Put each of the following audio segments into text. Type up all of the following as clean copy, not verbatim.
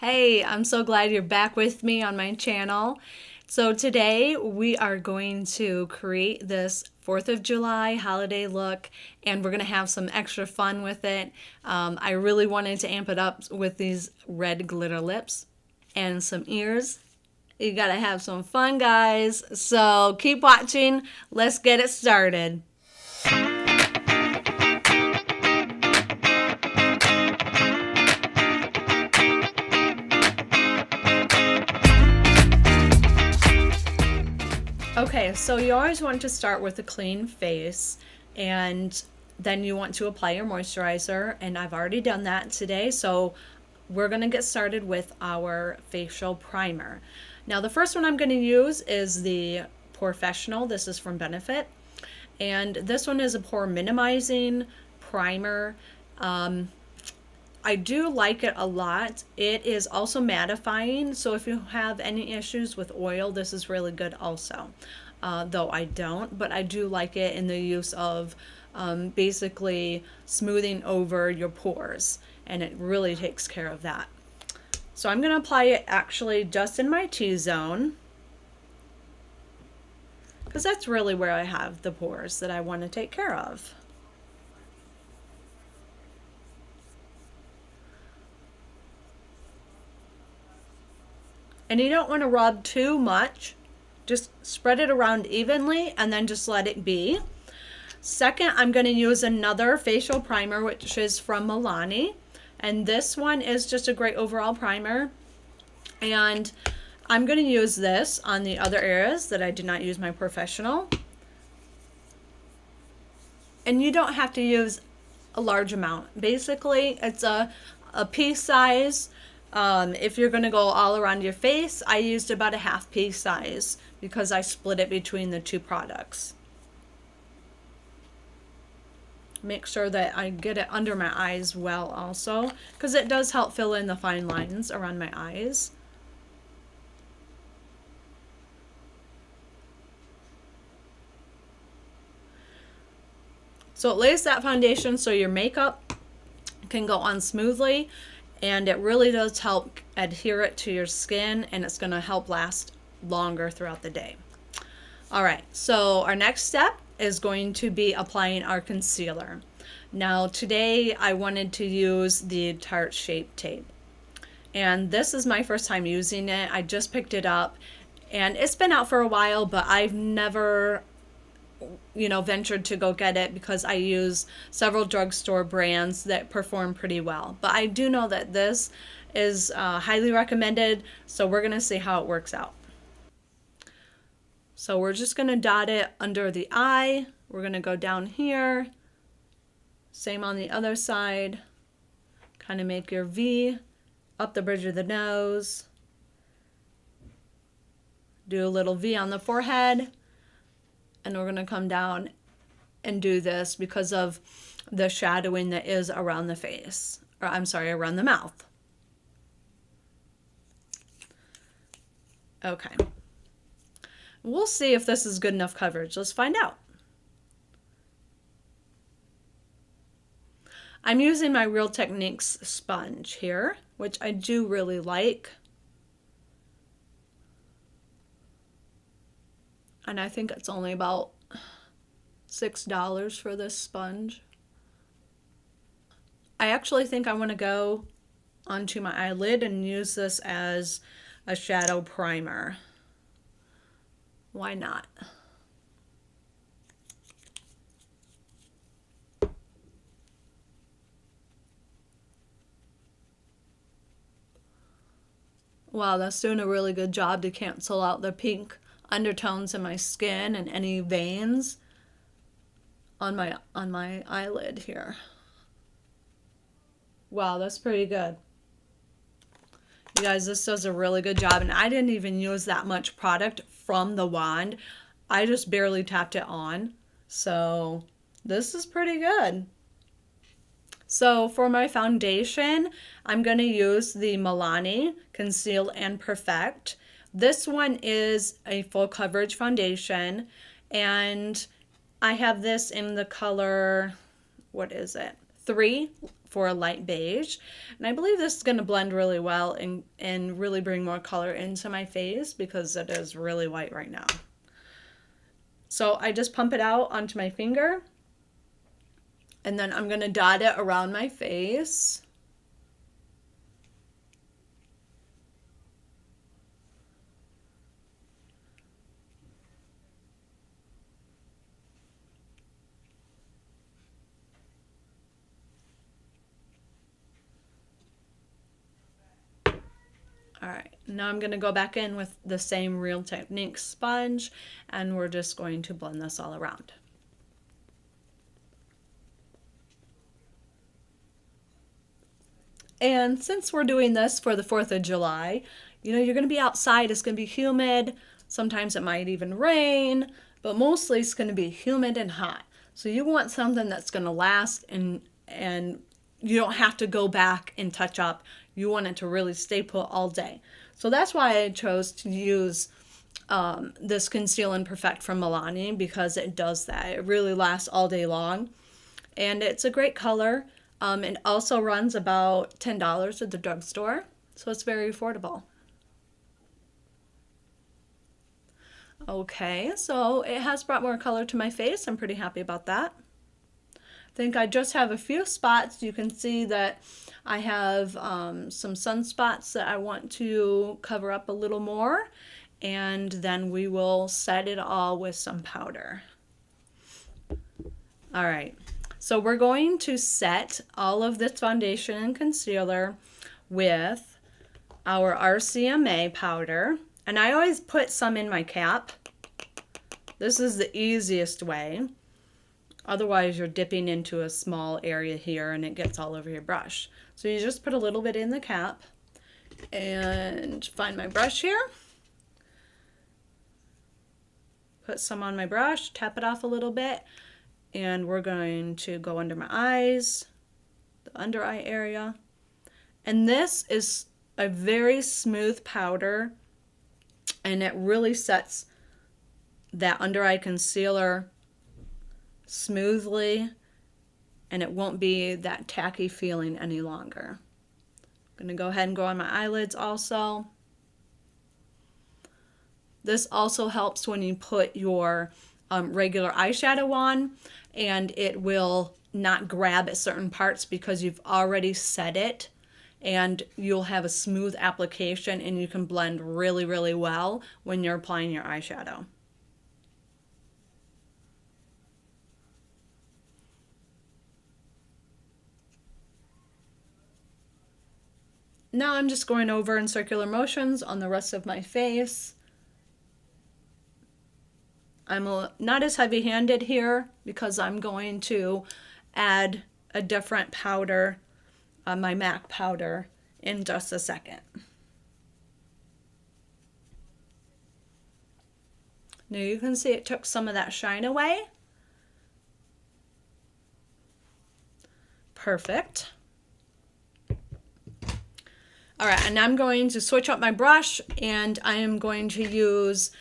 Hey, I'm so glad you're back with me on my channel. So today we are going to create this 4th of July holiday look, and we're going to have some extra fun with it. I really wanted to amp it up with these red glitter lips and some ears. You gotta have some fun, guys. So keep watching. Let's get it started. Okay, so you always want to start with a clean face, and then you want to apply your moisturizer, and I've already done that today, so we're going to get started with our facial primer. Now the first one I'm going to use is the Professional. This is from Benefit, and this one is a pore minimizing primer. I do like it a lot. It is also mattifying, so if you have any issues with oil, this is really good also. Though I don't, but I do like it in the use of basically smoothing over your pores, and it really takes care of that. So I'm going to apply it actually just in my T-zone, because that's really where I have the pores that I want to take care of. And you don't want to rub too much. Just spread it around evenly and then just let it be. Second, I'm going to use another facial primer, which is from Milani. And this one is just a great overall primer. And I'm going to use this on the other areas that I did not use my Professional. And you don't have to use a large amount. Basically, it's a pea size. If you're going to go all around your face, I used about a half pea size because I split it between the two products. Make sure that I get it under my eyes well also, because it does help fill in the fine lines around my eyes. So it lays that foundation so your makeup can go on smoothly, and it really does help adhere it to your skin, and it's going to help last longer throughout the day. All right, so our next step is going to be applying our concealer. Now today I wanted to use the Tarte Shape Tape, and this is my first time using it. I just picked it up, and it's been out for a while, but I've never ventured to go get it because I use several drugstore brands that perform pretty well. But I do know that this is highly recommended, so we're going to see how it works out. So we're just going to dot it under the eye. We're going to go down here. Same on the other side. Kind of make your V up the bridge of the nose. Do a little V on the forehead. And we're going to come down and do this because of the shadowing that is around the face. Or I'm sorry, around the mouth. Okay. We'll see if this is good enough coverage. Let's find out. I'm using my Real Techniques sponge here, which I do really like. And I think it's only about $6 for this sponge. I actually think I want to go onto my eyelid and use this as a shadow primer. Why not? Wow, that's doing a really good job to cancel out the pink undertones in my skin and any veins on my eyelid here. Wow, that's pretty good. You guys, this does a really good job, and I didn't even use that much product from the wand. I just barely tapped it on, so this is pretty good. So for my foundation, I'm going to use the Milani Conceal and Perfect. This one is a full coverage foundation, and I have this in the color, what is it? 3 for a light beige. And I believe this is going to blend really well and really bring more color into my face because it is really white right now. So I just pump it out onto my finger, and then I'm going to dot it around my face. All right, now I'm going to go back in with the same Real Technique sponge, and we're just going to blend this all around. And since we're doing this for the 4th of July, you know, you're going to be outside, it's going to be humid, sometimes it might even rain, but mostly it's going to be humid and hot. So you want something that's going to last and you don't have to go back and touch up. You want it to really stay put all day. So that's why I chose to use this Conceal and Perfect from Milani, because it does that. It really lasts all day long. And it's a great color. It also runs about $10 at the drugstore. So it's very affordable. Okay, so it has brought more color to my face. I'm pretty happy about that. I think I just have a few spots. You can see that I have some sunspots that I want to cover up a little more, and then we will set it all with some powder. All right, so we're going to set all of this foundation and concealer with our RCMA powder, and I always put some in my cap. This is the easiest way. Otherwise, you're dipping into a small area here and it gets all over your brush. So you just put a little bit in the cap and find my brush here. Put some on my brush, tap it off a little bit, and we're going to go under my eyes, the under eye area. And this is a very smooth powder, and it really sets that under eye concealer smoothly, and it won't be that tacky feeling any longer. I'm going to go ahead and go on my eyelids also. This also helps when you put your regular eyeshadow on, and it will not grab at certain parts because you've already set it, and you'll have a smooth application and you can blend really, really well when you're applying your eyeshadow. Now I'm just going over in circular motions on the rest of my face. I'm not as heavy-handed here because I'm going to add a different powder, my MAC powder, in just a second. Now you can see it took some of that shine away. Perfect. All right, and I'm going to switch up my brush, and I am going to use,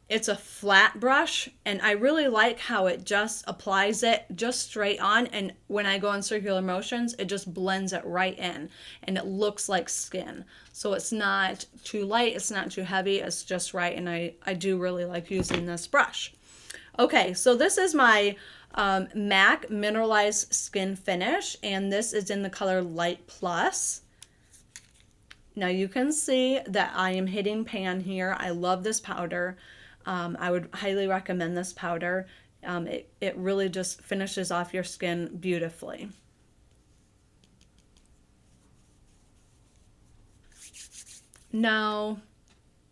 it's a flat brush, and I really like how it just applies it just straight on, and when I go in circular motions, it just blends it right in, and it looks like skin. So it's not too light, it's not too heavy, it's just right, and I do really like using this brush. Okay, so this is my MAC Mineralized Skin Finish, and this is in the color Light Plus. Now you can see that I am hitting pan here. I love this powder. I would highly recommend this powder. It really just finishes off your skin beautifully. Now,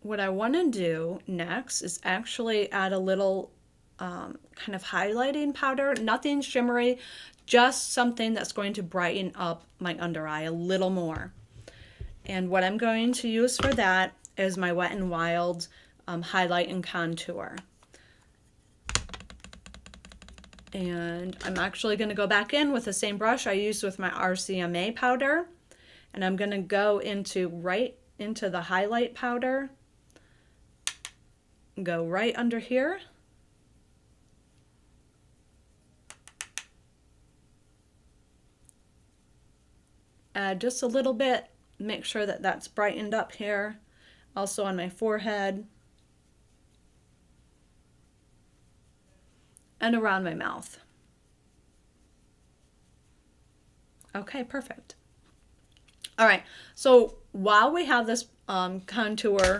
what I want to do next is actually add a little kind of highlighting powder, nothing shimmery, just something that's going to brighten up my under eye a little more. And what I'm going to use for that is my Wet n Wild highlight and contour. And I'm actually going to go back in with the same brush I used with my RCMA powder, and I'm going to go right into the highlight powder, go right under here, add just a little bit, make sure that that's brightened up here, also on my forehead and around my mouth. Okay, perfect. All right, so while we have this contour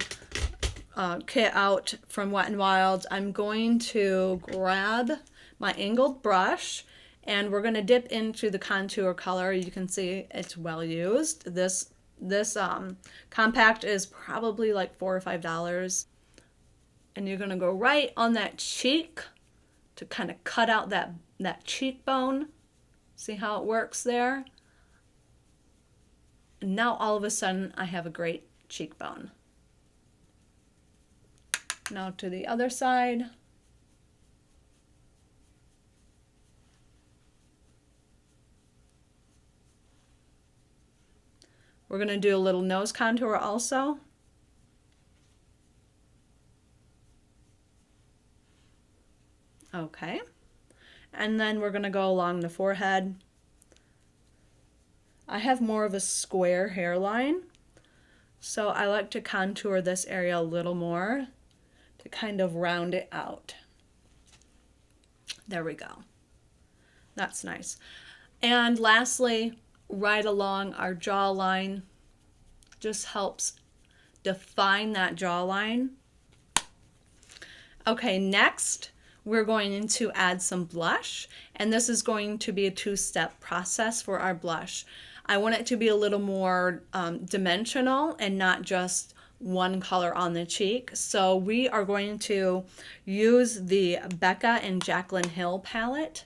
kit out from Wet n Wild, I'm going to grab my angled brush and we're going to dip into the contour color. You can see it's well used. This compact is probably like $4 or $5. And you're going to go right on that cheek to kind of cut out that cheekbone. See how it works there? And now all of a sudden I have a great cheekbone. Now to the other side. We're going to do a little nose contour also. Okay. And then we're going to go along the forehead. I have more of a square hairline, so I like to contour this area a little more to kind of round it out. There we go. That's nice. And lastly, right along our jawline, just helps define that jawline. Okay, next we're going to add some blush, and this is going to be a two-step process for our blush. I want it to be a little more dimensional and not just one color on the cheek. So we are going to use the Becca and Jaclyn Hill palette.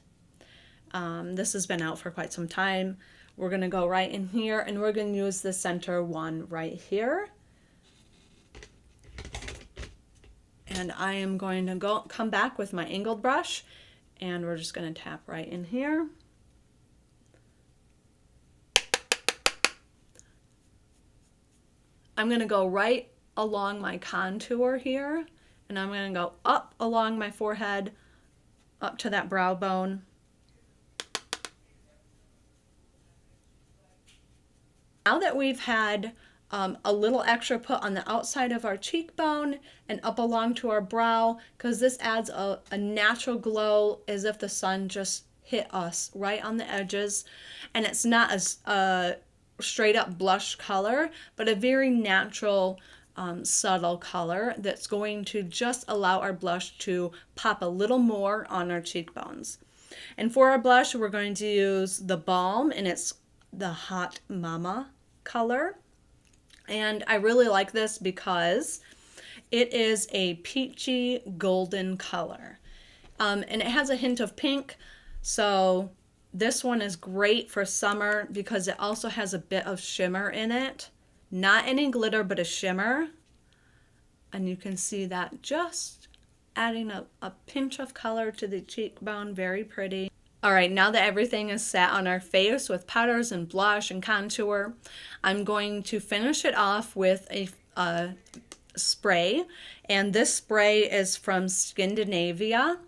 This has been out for quite some time. We're going to go right in here and we're going to use the center one right here. And I am going to come back with my angled brush and we're just going to tap right in here. I'm going to go right along my contour here, and I'm going to go up along my forehead, up to that brow bone. Now that we've had a little extra put on the outside of our cheekbone and up along to our brow, because this adds a natural glow as if the sun just hit us right on the edges, and it's not as straight up blush color, but a very natural subtle color that's going to just allow our blush to pop a little more on our cheekbones. And for our blush, we're going to use the Balm, and it's the Hot Mama color. And I really like this because it is a peachy golden color. And it has a hint of pink, so this one is great for summer because it also has a bit of shimmer in it. Not any glitter, but a shimmer. And you can see that just adding a pinch of color to the cheekbone. Very pretty. All right, now that everything is set on our face with powders and blush and contour, I'm going to finish it off with a spray. And this spray is from Scandinavia.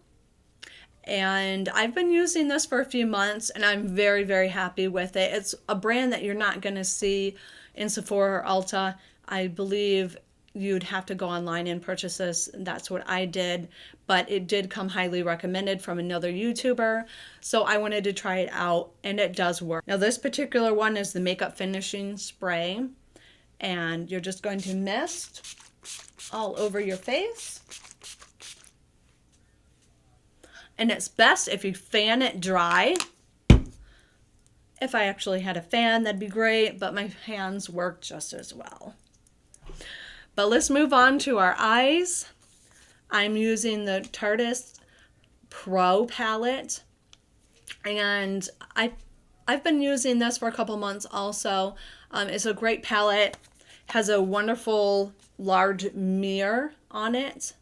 And I've been using this for a few months and I'm very, very happy with it. It's a brand that you're not going to see in Sephora or Ulta. I believe you'd have to go online and purchase this. That's what I did, but it did come highly recommended from another YouTuber. So I wanted to try it out and it does work. Now this particular one is the makeup finishing spray, and you're just going to mist all over your face. And it's best if you fan it dry. If I actually had a fan, that'd be great, but my hands work just as well. But let's move on to our eyes. I'm using the Tarteist Pro palette, and I've been using this for a couple months also. It's a great palette, has a wonderful large mirror on it,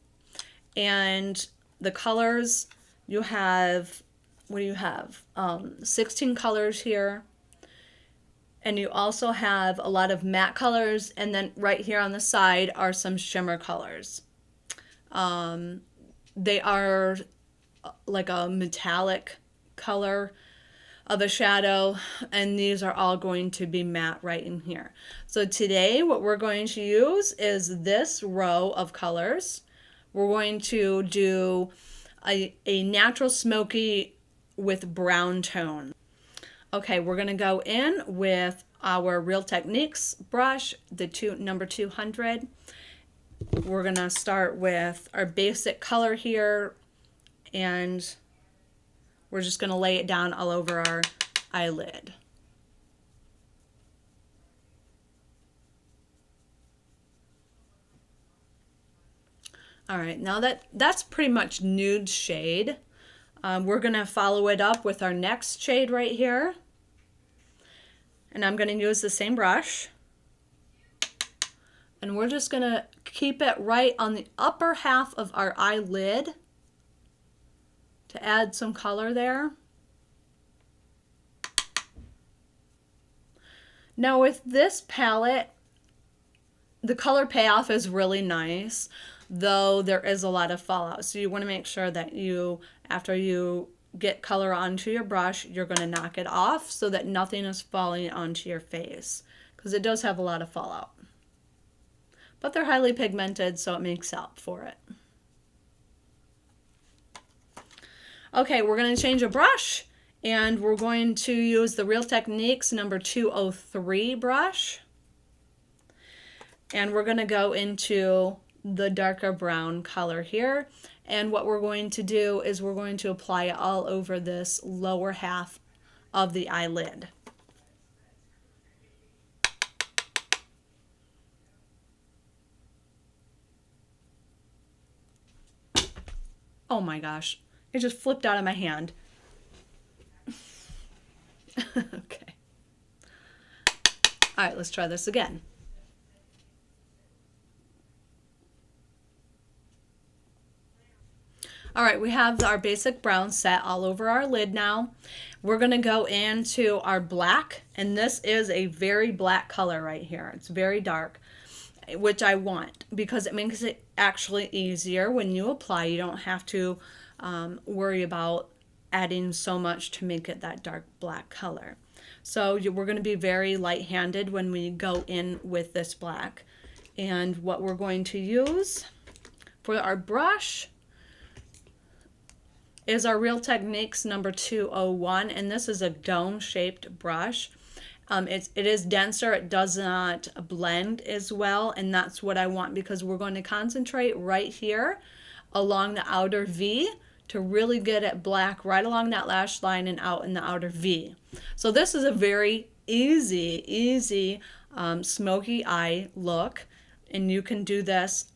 and the colors, you have, what do you have? 16 colors here. And you also have a lot of matte colors, and then right here on the side are some shimmer colors. They are like a metallic color. of a shadow, and these are all going to be matte right in here. So today what we're going to use is this row of colors. We're going to do a natural smoky with brown tone. Okay, we're going to go in with our Real Techniques brush, the number 200. We're going to start with our basic color here, and we're just going to lay it down all over our eyelid. All right, now that's pretty much nude shade. We're going to follow it up with our next shade right here. And I'm going to use the same brush. And we're just going to keep it right on the upper half of our eyelid to add some color there. Now with this palette, the color payoff is really nice, though there is a lot of fallout. So you want to make sure that after you get color onto your brush, you're going to knock it off so that nothing is falling onto your face, because it does have a lot of fallout. But they're highly pigmented, so it makes up for it. Okay, we're going to change a brush, and we're going to use the Real Techniques number 203 brush. And we're going to go into the darker brown color here. And what we're going to do is we're going to apply it all over this lower half of the eyelid. Oh my gosh, it just flipped out of my hand. Okay. All right, let's try this again. All right, we have our basic brown set all over our lid now. We're going to go into our black, and this is a very black color right here. It's very dark, which I want because it makes it actually easier when you apply. You don't have to worry about adding so much to make it that dark black color. So we're going to be very light-handed when we go in with this black. And what we're going to use for our brush is our Real Techniques number 201, and this is a dome-shaped brush. It is denser, it does not blend as well, and that's what I want because we're going to concentrate right here along the outer V to really get it black right along that lash line and out in the outer V. So this is a very easy smoky eye look, and you can do this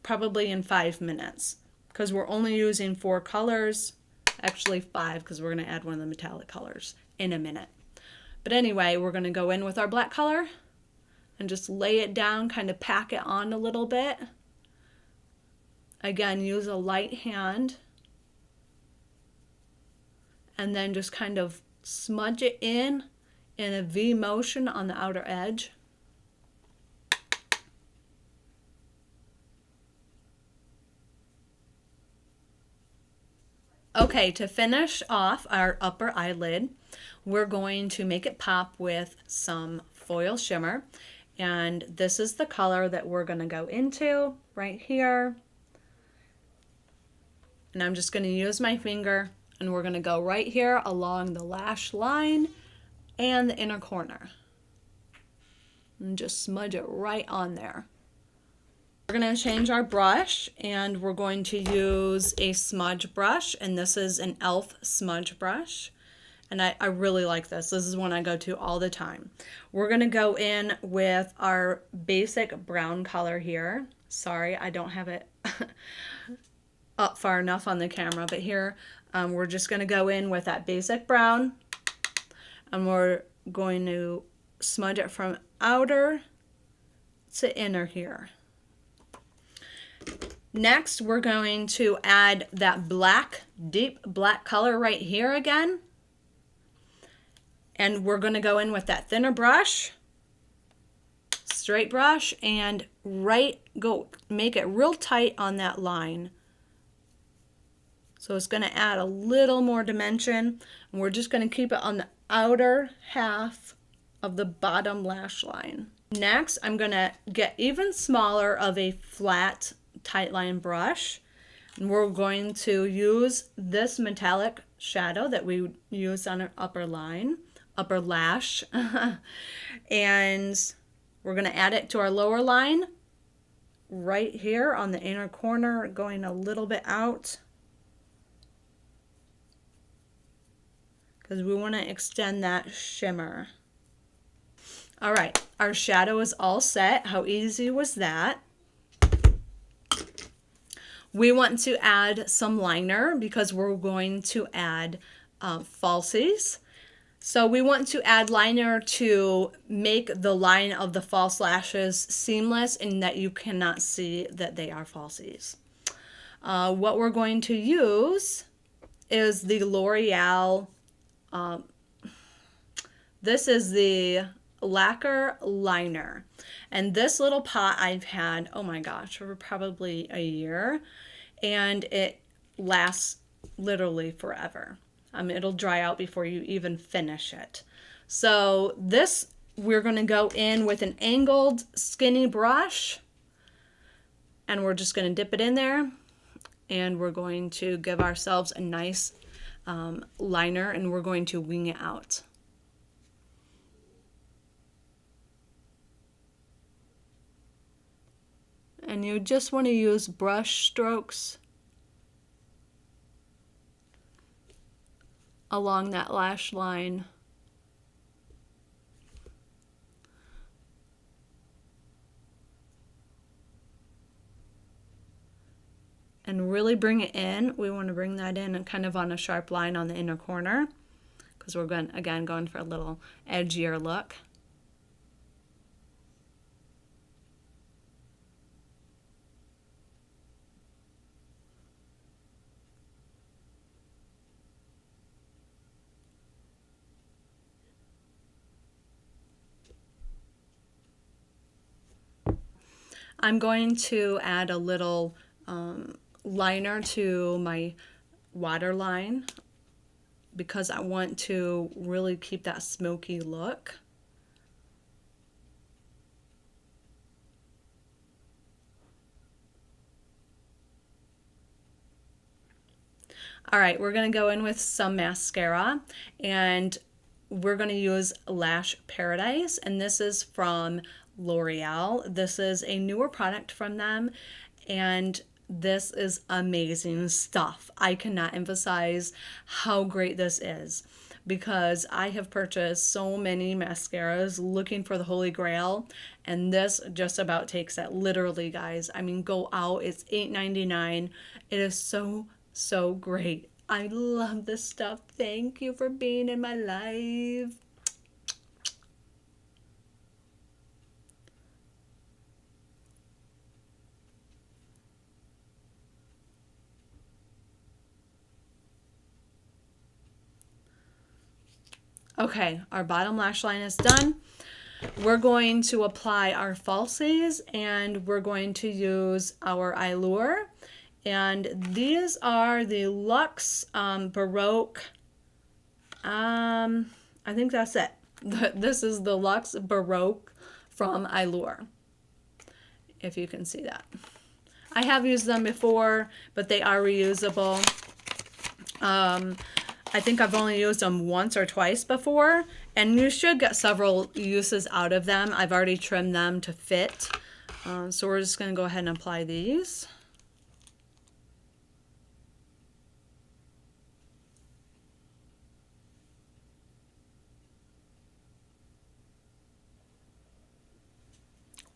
probably in 5 minutes. Because we're only using 4 colors, actually 5, because we're going to add one of the metallic colors in a minute. But anyway, we're going to go in with our black color and just lay it down, kind of pack it on a little bit. Again, use a light hand. And then just kind of smudge it in a V motion on the outer edge. Okay, to finish off our upper eyelid, we're going to make it pop with some foil shimmer. And this is the color that we're going to go into right here. And I'm just going to use my finger, and we're going to go right here along the lash line and the inner corner. And just smudge it right on there. We're going to change our brush, and we're going to use a smudge brush, and this is an e.l.f. smudge brush. And I really like this. This is one I go to all the time. We're going to go in with our basic brown color here. Sorry, I don't have it up far enough on the camera, but here we're just going to go in with that basic brown, and we're going to smudge it from outer to inner here. Next, we're going to add that black, deep black color right here again. And we're going to go in with that thinner brush, straight brush, and make it real tight on that line. So it's going to add a little more dimension. And we're just going to keep it on the outer half of the bottom lash line. Next, I'm gonna get even smaller of a flat tight line brush. And we're going to use this metallic shadow that we use on our upper lash. And we're gonna add it to our lower line right here on the inner corner, going a little bit out, because we want to extend that shimmer. All right, our shadow is all set. How easy was that? We want to add some liner because we're going to add falsies. So we want to add liner to make the line of the false lashes seamless and that you cannot see that they are falsies. What we're going to use is the L'Oreal, this is the lacquer liner. And this little pot I've had, oh my gosh, for probably a year. And it lasts literally forever. It'll dry out before you even finish it. So this, we're going to go in with an angled skinny brush. And we're just going to dip it in there. And we're going to give ourselves a nice liner. And we're going to wing it out. And you just want to use brush strokes along that lash line. And really bring it in. We want to bring that in and kind of on a sharp line on the inner corner, because we're going for a little edgier look. I'm going to add a little liner to my waterline because I want to really keep that smoky look. All right, we're going to go in with some mascara, and we're going to use Lash Paradise, and this is from L'Oreal. This is a newer product from them, and this is amazing stuff. I cannot emphasize how great this is, because I have purchased so many mascaras looking for the Holy Grail, and this just about takes it. Literally, guys. I mean, go out. It's $8.99. It is so great. I love this stuff. Thank you for being in my life. Okay, our bottom lash line is done. We're going to apply our falsies, and we're going to use our Eyelure. And these are the Luxe Baroque. I think that's it. This is the Luxe Baroque from Eyelure, if you can see that. I have used them before, but they are reusable. I think I've only used them once or twice before, and you should get several uses out of them. I've already trimmed them to fit. So we're just going to go ahead and apply these.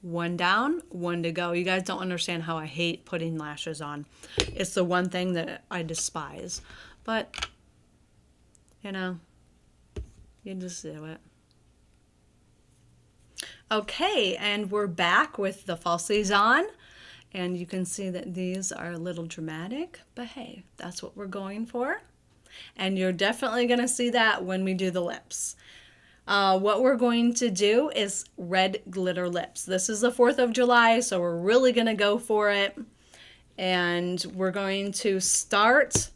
One down, one to go. You guys don't understand how I hate putting lashes on. It's the one thing that I despise. But, you know, you just do it. Okay, and we're back with the falsies on. And you can see that these are a little dramatic, but hey, that's what we're going for. And you're definitely going to see that when we do the lips. What we're going to do is red glitter lips. This is the 4th of July, so we're really going to go for it. And we're going to start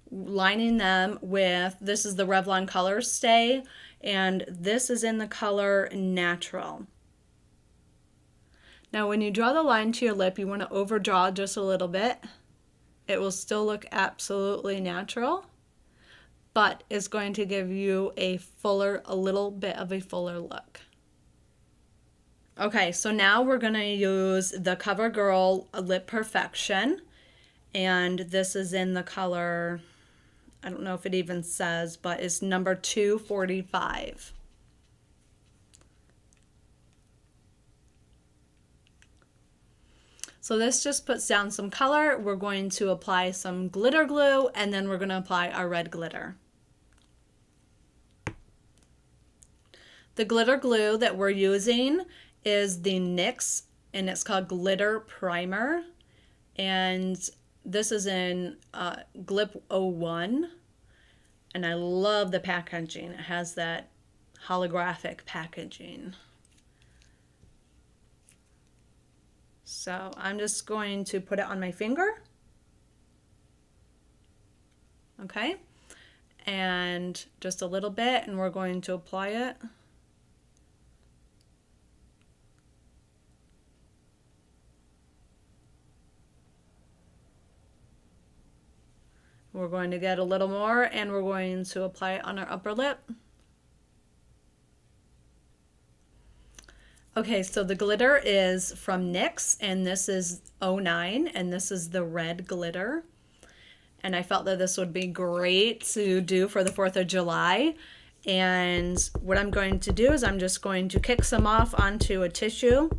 lining them with, this is the Revlon Color Stay. and this is in the color Natural. Now when you draw the line to your lip, you want to overdraw just a little bit. It will still look absolutely natural, but it's going to give you a little bit of a fuller look. Okay, so now we're going to use the CoverGirl Lip Perfection, and this is in the color, I don't know if it even says, but it's number 245. So this just puts down some color. We're going to apply some glitter glue, and then we're going to apply our red glitter. The glitter glue that we're using is the NYX, and it's called Glitter Primer. And this is in Glip 01. And I love the packaging. It has that holographic packaging. So I'm just going to put it on my finger. Okay. And just a little bit, and we're going to apply it. We're going to get a little more, and we're going to apply it on our upper lip. Okay, so the glitter is from NYX, and this is 09, and this is the red glitter. And I felt that this would be great to do for the 4th of July. And what I'm going to do is I'm just going to kick some off onto a tissue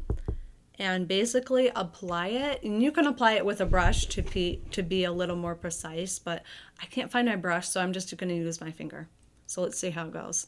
and basically apply it. And you can apply it with a brush to be a little more precise, but I can't find my brush, so I'm just going to use my finger. So let's see how it goes.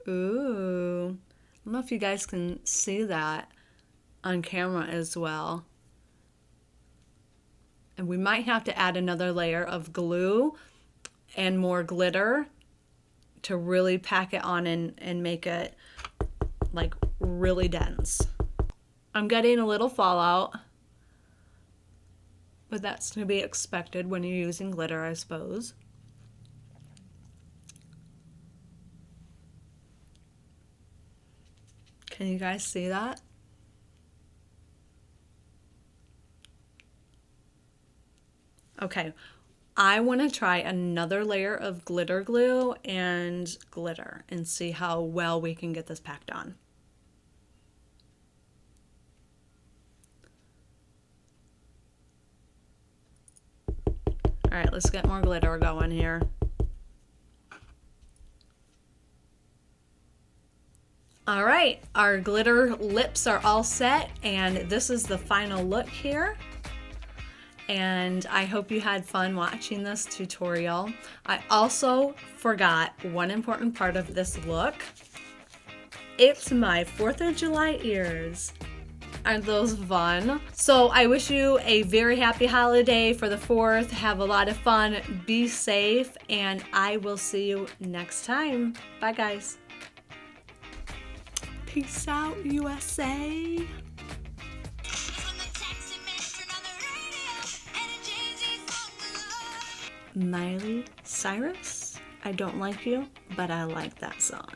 Ooh, I don't know if you guys can see that on camera as well. And we might have to add another layer of glue and more glitter to really pack it on and make it like really dense. I'm getting a little fallout, but that's to be expected when you're using glitter, I suppose. Can you guys see that? Okay, I want to try another layer of glitter glue and glitter and see how well we can get this packed on. All right, let's get more glitter going here. All right, our glitter lips are all set, and this is the final look here. And I hope you had fun watching this tutorial. I also forgot one important part of this look. It's my 4th of July ears. Aren't those fun? So I wish you a very happy holiday for the 4th. Have a lot of fun, be safe, and I will see you next time. Bye guys. Peace out, USA. Miley Cyrus, I don't like you, but I like that song.